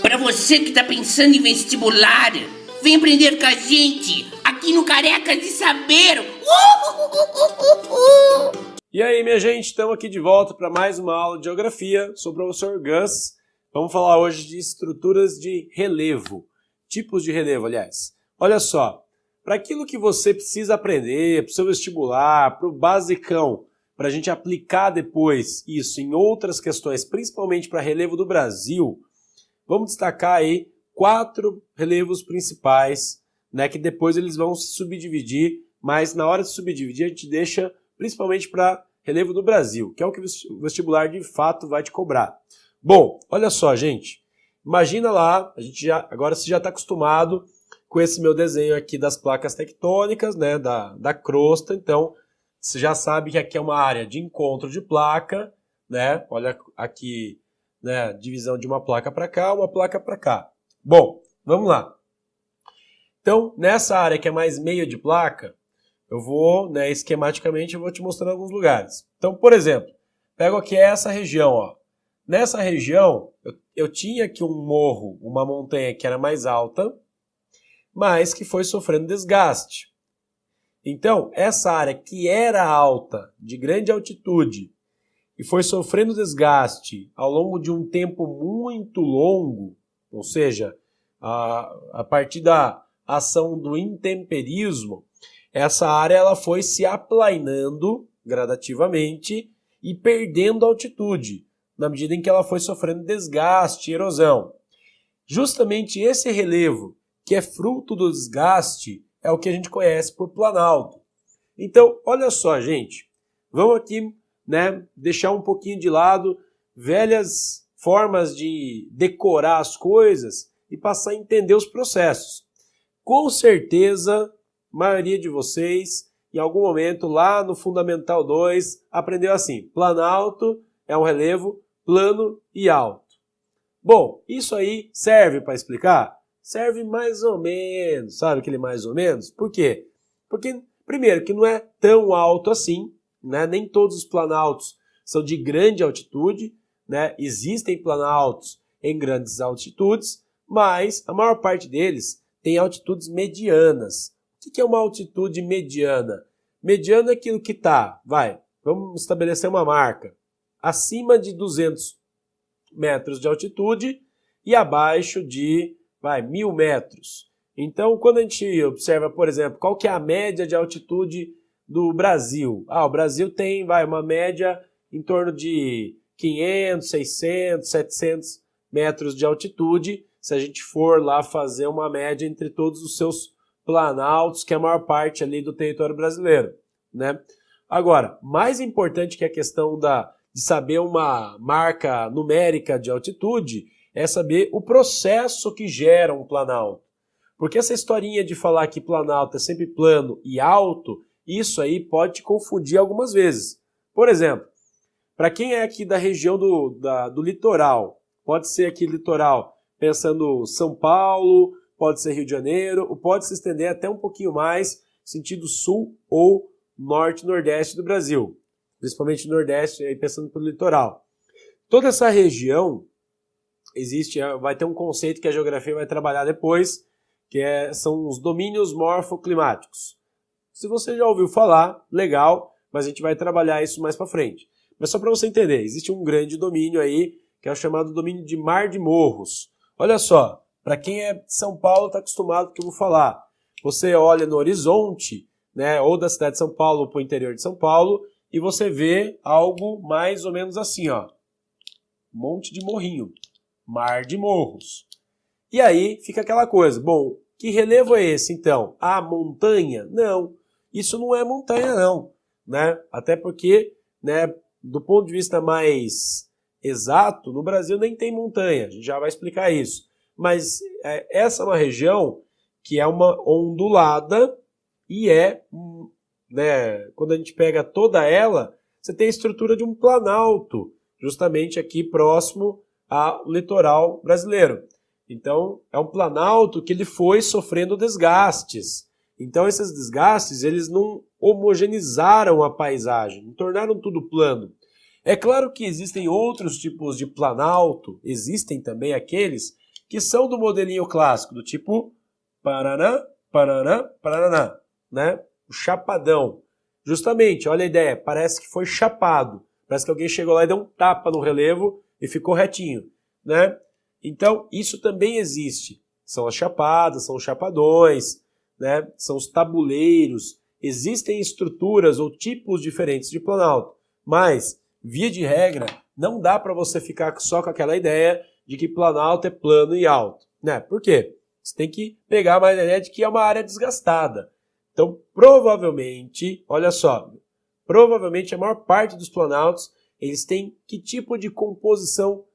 Para você que tá pensando em vestibular, vem aprender com a gente aqui no Carecas de Saber. E aí, minha gente, estamos aqui de volta para mais uma aula de geografia. Sou o professor Gus. Vamos falar hoje de estruturas de relevo, tipos de relevo, aliás. Olha só, para aquilo que você precisa aprender, para o seu vestibular, para o basicão, para a gente aplicar depois isso em outras questões, principalmente para relevo do Brasil, vamos destacar aí 4 relevos principais, né, que depois eles vão se subdividir, mas na hora de subdividir a gente deixa principalmente para relevo do Brasil, que é o que o vestibular de fato vai te cobrar. Bom, olha só, gente, imagina lá, agora você já está acostumado com esse meu desenho aqui das placas tectônicas, né, da crosta, então você já sabe que aqui é uma área de encontro de placa, né, olha aqui, né, divisão de uma placa para cá, uma placa para cá. Bom, vamos lá. Então, nessa área que é mais meio de placa, eu vou, né, esquematicamente, eu vou te mostrando alguns lugares. Então, por exemplo, pego aqui essa região, ó. Nessa região, eu tinha aqui um morro, uma montanha que era mais alta, mas que foi sofrendo desgaste. Então, essa área que era alta, de grande altitude, e foi sofrendo desgaste ao longo de um tempo muito longo, ou seja, a partir da ação do intemperismo, essa área ela foi se aplainando gradativamente e perdendo altitude, na medida em que ela foi sofrendo desgaste e erosão. Justamente esse relevo, que é fruto do desgaste, é o que a gente conhece por planalto. Então, olha só, gente, vamos aqui, né, deixar um pouquinho de lado velhas formas de decorar as coisas e passar a entender os processos. Com certeza, a maioria de vocês, em algum momento lá no Fundamental 2, aprendeu assim: planalto é um relevo plano e alto. Bom, isso aí serve para explicar? Serve mais ou menos, sabe aquele mais ou menos? Por quê? Porque, primeiro, que não é tão alto assim, né? Nem todos os planaltos são de grande altitude, né? Existem planaltos em grandes altitudes, mas a maior parte deles tem altitudes medianas. O que é uma altitude mediana? Mediana é aquilo que está, vamos estabelecer uma marca, acima de 200 metros de altitude e abaixo de 1.000 metros. Então, quando a gente observa, por exemplo, qual que é a média de altitude do Brasil? O Brasil tem uma média em torno de 500, 600, 700 metros de altitude, se a gente for lá fazer uma média entre todos os seus planaltos, que é a maior parte ali do território brasileiro, né? Agora, mais importante que a questão de saber uma marca numérica de altitude é saber o processo que gera um planalto. Porque essa historinha de falar que planalto é sempre plano e alto, isso aí pode te confundir algumas vezes. Por exemplo, para quem é aqui da região do litoral, pode ser aqui litoral pensando São Paulo, pode ser Rio de Janeiro, ou pode se estender até um pouquinho mais, sentido sul ou norte e nordeste do Brasil. Principalmente no nordeste, aí pensando pelo litoral. Toda essa região vai ter um conceito que a geografia vai trabalhar depois, que são os domínios morfoclimáticos. Se você já ouviu falar, legal, mas a gente vai trabalhar isso mais para frente. Mas só para você entender, existe um grande domínio aí, que é o chamado domínio de Mar de Morros. Olha só, para quem é de São Paulo está acostumado com o que eu vou falar. Você olha no horizonte, né, ou da cidade de São Paulo ou para o interior de São Paulo, e você vê algo mais ou menos assim, ó. Um monte de morrinho. Mar de Morros. E aí fica aquela coisa, bom, que relevo é esse então? Montanha? Não, isso não é montanha não, né? Até porque, né, do ponto de vista mais exato, no Brasil nem tem montanha, a gente já vai explicar isso. Mas essa é uma região que é uma ondulada e né, quando a gente pega toda ela, você tem a estrutura de um planalto, justamente aqui próximo ao litoral brasileiro. Então, é um planalto que ele foi sofrendo desgastes. Então, esses desgastes, eles não homogeneizaram a paisagem, não tornaram tudo plano. É claro que existem outros tipos de planalto, existem também aqueles que são do modelinho clássico, do tipo paraná, paraná, paraná, né? O chapadão. Justamente, olha a ideia, parece que foi chapado. Parece que alguém chegou lá e deu um tapa no relevo e ficou retinho, né? Então, isso também existe. São as chapadas, são os chapadões, né? São os tabuleiros. Existem estruturas ou tipos diferentes de planalto, mas, via de regra, não dá para você ficar só com aquela ideia de que planalto é plano e alto, né? Por quê? Você tem que pegar mais a ideia de que é uma área desgastada. Então, provavelmente, olha só, provavelmente a maior parte dos planaltos, eles têm que tipo de composição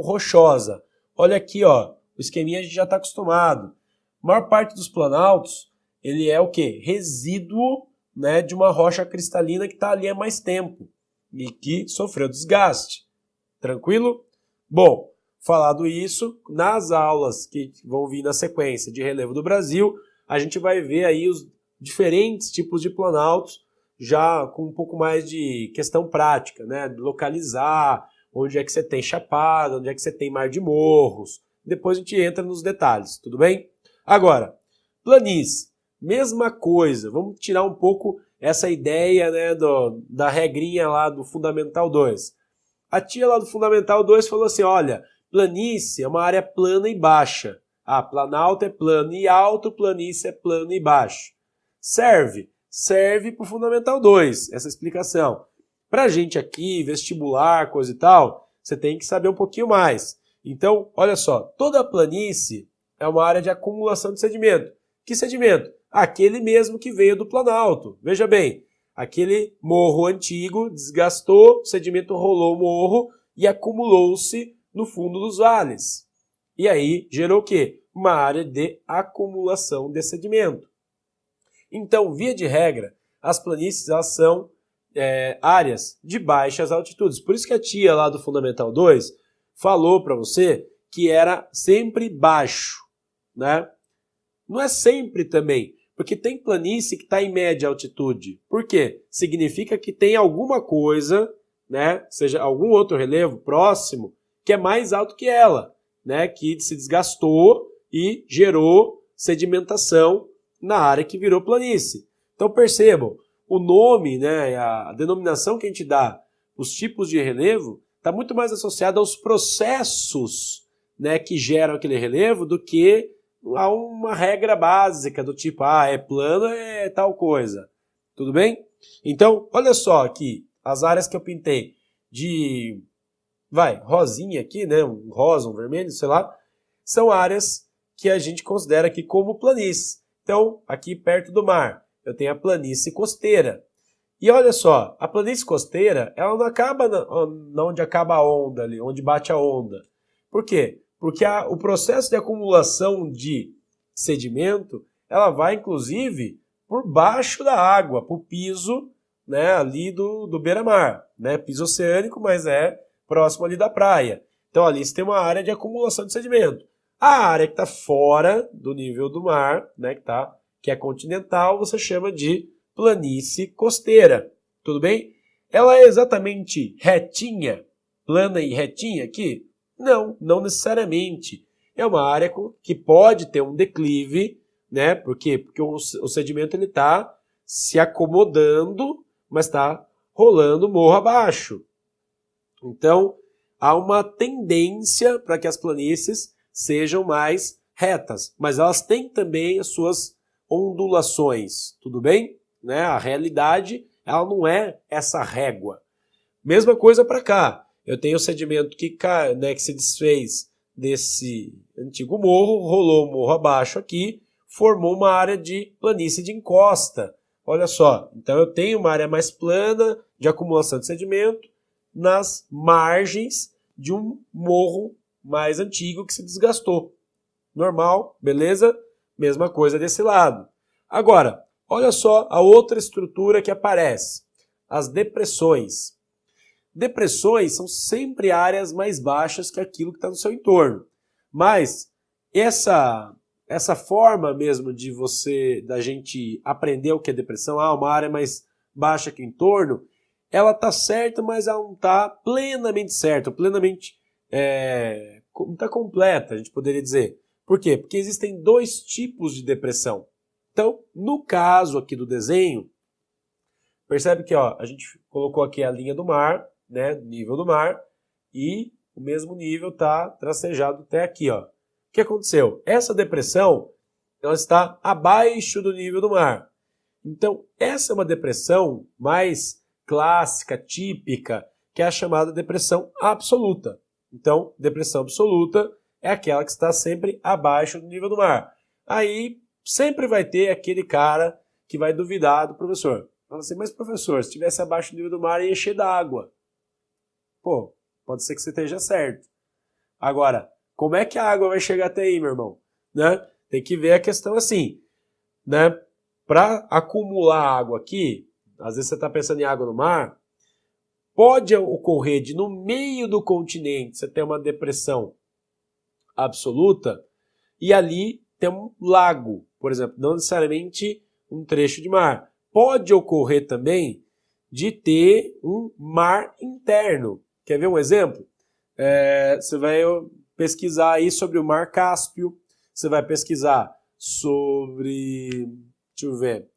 rochosa. Olha aqui, ó, o esqueminha a gente já está acostumado. A maior parte dos planaltos, ele é o quê? Resíduo, né, de uma rocha cristalina que está ali há mais tempo e que sofreu desgaste. Tranquilo? Bom, falado isso, nas aulas que vão vir na sequência de relevo do Brasil, a gente vai ver aí os diferentes tipos de planaltos, já com um pouco mais de questão prática, né? Localizar, onde é que você tem chapada, onde é que você tem mar de morros. Depois a gente entra nos detalhes, tudo bem? Agora, planície, mesma coisa. Vamos tirar um pouco essa ideia, né, da regrinha lá do Fundamental 2. A tia lá do Fundamental 2 falou assim, olha, planície é uma área plana e baixa. Ah, planalto é plano e alto, planície é plano e baixo. Serve para o Fundamental 2, essa explicação. Para a gente aqui, vestibular, coisa e tal, você tem que saber um pouquinho mais. Então, olha só, toda planície é uma área de acumulação de sedimento. Que sedimento? Aquele mesmo que veio do planalto. Veja bem, aquele morro antigo desgastou, o sedimento rolou o morro e acumulou-se no fundo dos vales. E aí gerou o quê? Uma área de acumulação de sedimento. Então, via de regra, as planícies elas são áreas de baixas altitudes. Por isso que a tia lá do Fundamental 2 falou para você que era sempre baixo, né? Não é sempre também, porque tem planície que está em média altitude. Por quê? Significa que tem alguma coisa, né, seja algum outro relevo próximo, que é mais alto que ela, né, que se desgastou e gerou sedimentação na área que virou planície. Então percebam, o nome, né, a denominação que a gente dá, os tipos de relevo, está muito mais associado aos processos, né, que geram aquele relevo do que a uma regra básica do tipo, é plano, é tal coisa. Tudo bem? Então, olha só aqui, as áreas que eu pintei de, rosinha aqui, né, um rosa, um vermelho, sei lá, são áreas que a gente considera aqui como planície. Então, aqui perto do mar, eu tenho a planície costeira. E olha só, a planície costeira, ela não acaba onde acaba a onda ali, onde bate a onda. Por quê? Porque o processo de acumulação de sedimento, ela vai inclusive por baixo da água, para o piso, né, ali do beira-mar, né, piso oceânico, mas é próximo ali da praia. Então ali você tem uma área de acumulação de sedimento. A área que está fora do nível do mar, né, que é continental, você chama de planície costeira. Tudo bem? Ela é exatamente retinha, plana e retinha aqui? Não necessariamente. É uma área que pode ter um declive, né? Por quê? Porque o sedimento está se acomodando, mas está rolando morro abaixo. Então, há uma tendência para que as planícies sejam mais retas, mas elas têm também as suas ondulações, tudo bem? Né? A realidade, ela não é essa régua. Mesma coisa para cá. Eu tenho o sedimento que se desfez desse antigo morro, rolou o morro abaixo aqui, formou uma área de planície de encosta. Olha só, então eu tenho uma área mais plana de acumulação de sedimento nas margens de um morro mais antigo que se desgastou. Normal, beleza? Mesma coisa desse lado. Agora, olha só a outra estrutura que aparece. As depressões. Depressões são sempre áreas mais baixas que aquilo que está no seu entorno. Mas essa forma mesmo da gente aprender o que é depressão, uma área mais baixa que o entorno, ela está certa, mas ela não está plenamente certa, plenamente muito completa, a gente poderia dizer. Por quê? Porque existem dois tipos de depressão. Então, no caso aqui do desenho, percebe que a gente colocou aqui a linha do mar, né, nível do mar, e o mesmo nível está tracejado até aqui. O que aconteceu? Essa depressão ela está abaixo do nível do mar. Então, essa é uma depressão mais clássica, típica, que é a chamada depressão absoluta. Então, depressão absoluta é aquela que está sempre abaixo do nível do mar. Aí, sempre vai ter aquele cara que vai duvidar do professor. Fala assim, mas professor, se estivesse abaixo do nível do mar, ia encher d'água. Pô, pode ser que você esteja certo. Agora, como é que a água vai chegar até aí, meu irmão? Né? Tem que ver a questão assim, né? Para acumular água aqui, às vezes você está pensando em água no mar, pode ocorrer de no meio do continente você ter uma depressão absoluta e ali tem um lago, por exemplo, não necessariamente um trecho de mar. Pode ocorrer também de ter um mar interno. Quer ver um exemplo? Você vai pesquisar aí sobre o Mar Cáspio, você vai pesquisar sobre, deixa eu ver,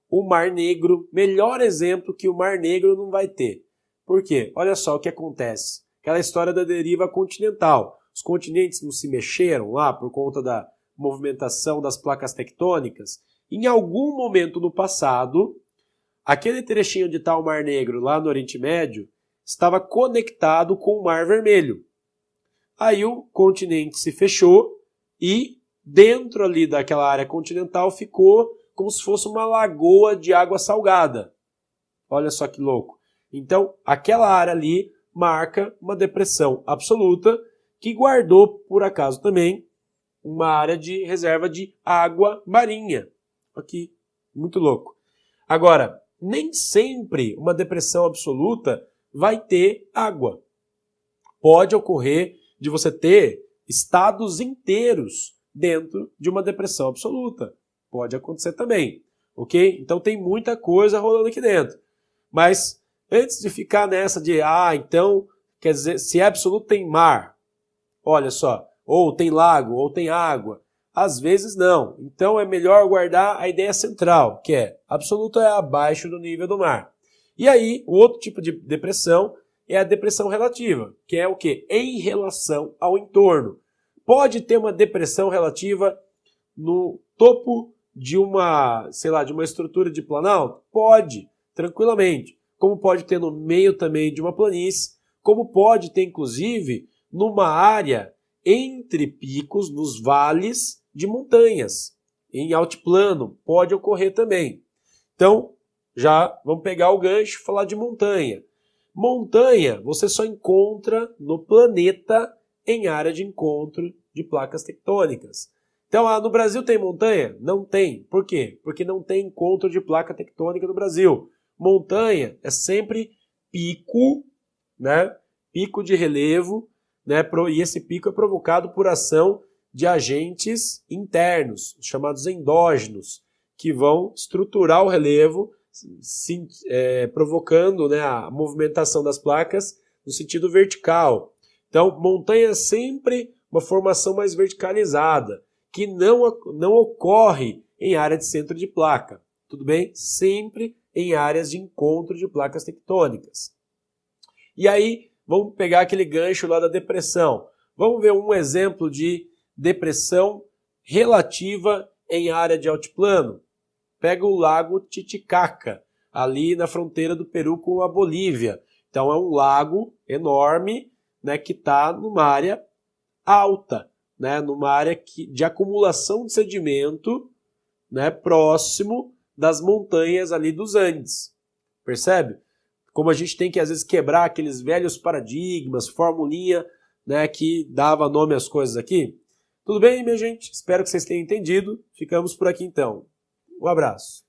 o Mar Negro. Melhor exemplo que o Mar Negro não vai ter. Por quê? Olha só o que acontece. Aquela história da deriva continental. Os continentes não se mexeram lá por conta da movimentação das placas tectônicas. Em algum momento no passado, aquele trechinho onde está o Mar Negro, lá no Oriente Médio, estava conectado com o Mar Vermelho. Aí o continente se fechou e dentro ali daquela área continental ficou como se fosse uma lagoa de água salgada. Olha só que louco. Então, aquela área ali marca uma depressão absoluta que guardou, por acaso também, uma área de reserva de água marinha. Aqui, muito louco. Agora, nem sempre uma depressão absoluta vai ter água. Pode ocorrer de você ter estados inteiros dentro de uma depressão absoluta. Pode acontecer também, ok? Então tem muita coisa rolando aqui dentro. Mas antes de ficar nessa de, então, quer dizer, se é absoluto tem mar. Olha só, ou tem lago, ou tem água. Às vezes não. Então é melhor guardar a ideia central, que é absoluto é abaixo do nível do mar. E aí, o outro tipo de depressão é a depressão relativa, que é o quê? Em relação ao entorno. Pode ter uma depressão relativa no topo de uma, de uma estrutura de planalto? Pode, tranquilamente. Como pode ter no meio também de uma planície, como pode ter, inclusive, numa área entre picos, nos vales de montanhas. Em altiplano, pode ocorrer também. Então, já vamos pegar o gancho e falar de montanha. Montanha você só encontra no planeta em área de encontro de placas tectônicas. Então, no Brasil tem montanha? Não tem. Por quê? Porque não tem encontro de placa tectônica no Brasil. Montanha é sempre pico, né? Pico de relevo, né? E esse pico é provocado por ação de agentes internos, chamados endógenos, que vão estruturar o relevo, provocando, né, a movimentação das placas no sentido vertical. Então, montanha é sempre uma formação mais verticalizada, que não ocorre em área de centro de placa. Tudo bem? Sempre em áreas de encontro de placas tectônicas. E aí, vamos pegar aquele gancho lá da depressão. Vamos ver um exemplo de depressão relativa em área de altiplano. Pega o lago Titicaca, ali na fronteira do Peru com a Bolívia. Então é um lago enorme, né, que está numa área alta, né, numa área de acumulação de sedimento, né, próximo das montanhas ali dos Andes. Percebe? Como a gente tem que às vezes quebrar aqueles velhos paradigmas, formulinha, né, que dava nome às coisas aqui. Tudo bem, minha gente? Espero que vocês tenham entendido. Ficamos por aqui então. Um abraço.